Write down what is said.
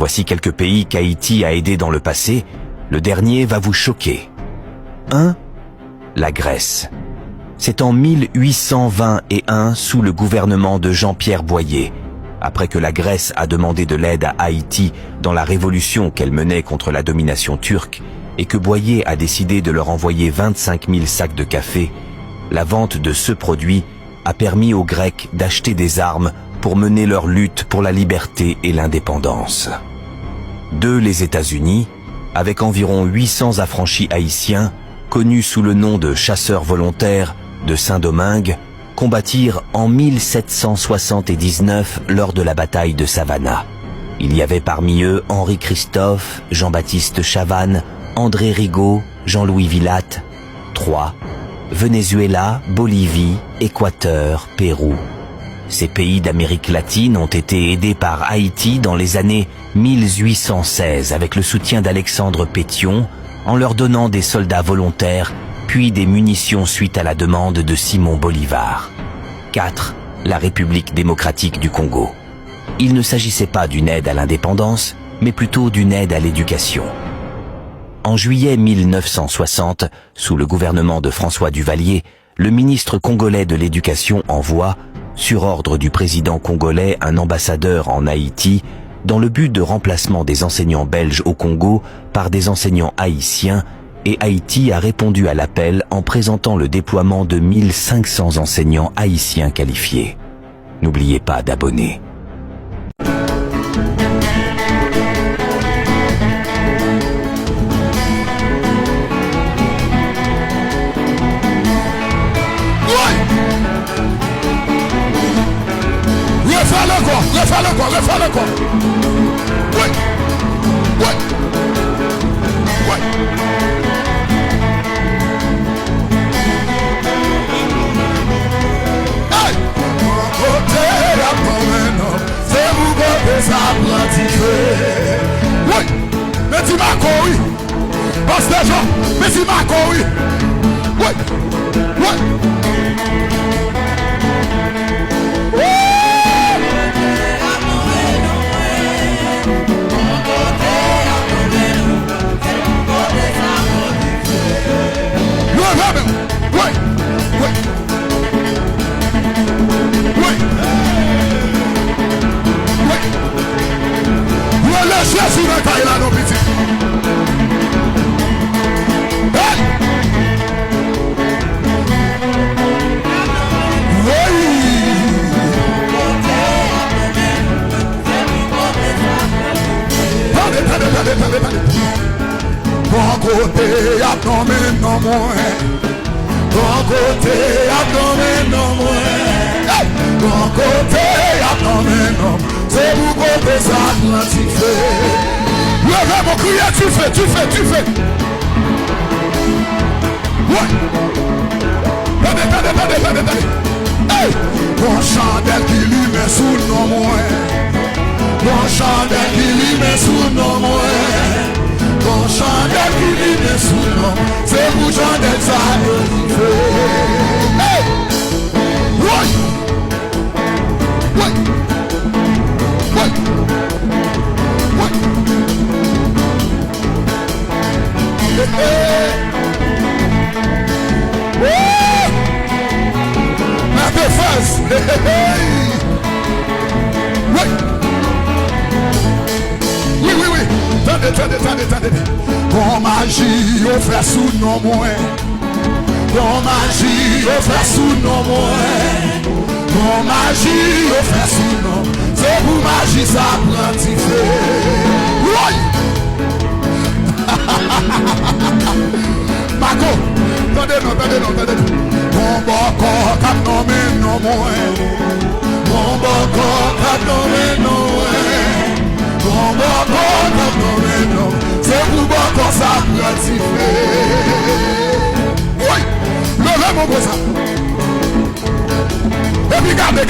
Voici quelques pays qu'Haïti a aidés dans le passé. Le dernier va vous choquer. 1. La Grèce. C'est en 1821, sous le gouvernement de Jean-Pierre Boyer, après que la Grèce a demandé de l'aide à Haïti dans la révolution qu'elle menait contre la domination turque, et que Boyer a décidé de leur envoyer 25 000 sacs de café, la vente de ce produit a permis aux Grecs d'acheter des armes pour mener leur lutte pour la liberté et l'indépendance. 2. Les États-Unis, avec environ 800 affranchis haïtiens, connus sous le nom de chasseurs volontaires de Saint-Domingue, combattirent en 1779 lors de la bataille de Savannah. Il y avait parmi eux Henri Christophe, Jean-Baptiste Chavannes, André Rigaud, Jean-Louis Villatte. 3. Venezuela, Bolivie, Équateur, Pérou. Ces pays d'Amérique latine ont été aidés par Haïti dans les années 1816 avec le soutien d'Alexandre Pétion en leur donnant des soldats volontaires puis des munitions suite à la demande de Simon Bolivar. 4. La République démocratique du Congo. Il ne s'agissait pas d'une aide à l'indépendance, mais plutôt d'une aide à l'éducation. En juillet 1960, sous le gouvernement de François Duvalier, le ministre congolais de l'Éducation envoie, sur ordre du président congolais, un ambassadeur en Haïti, dans le but de remplacement des enseignants belges au Congo par des enseignants haïtiens, et Haïti a répondu à l'appel en présentant le déploiement de 1500 enseignants haïtiens qualifiés. N'oubliez pas d'abonner. Refais-le quoi. Oui. Hey! Côté à mon c'est vous que ça pratiquer. Oui. Mais tu m'as couru. Pasteur Jean, mais tu m'as couru. Oui. Jésus va cailler là, non, petit. Hey! Oui! Attendez. Bon côté, abdomen, non moins. Bon côté, abdomen, non moins. Bon côté, abdomen, non moins. C'est vous côté ça Atlantique fait. Levez mon crier, tu fais. Ouais. Attendez. Hey! Bon chandelle qui lui met sous le nom moins. Bon chandelle qui lui met sous le nom moins. Bon chandelle qui lui met sous le nom. C'est vous chandelle ça Atlantique fait. Hey! Ouais. Ma défense. Oui. Attendez. Bon magie, on fait sous nos moins. Bon magie, on fait sous nos moins. Bon magie, on fait sous nos. C'est pour magie, ça pratiquer. Oui. Marco, attendez. Bon corps, cap nommé non moins. Bon corps, cap nommé non moins. Bon corps, cap nommé non. C'est pour bon corps, ça pratiquer. Oui, levez mon beau ça. Et puis gardez.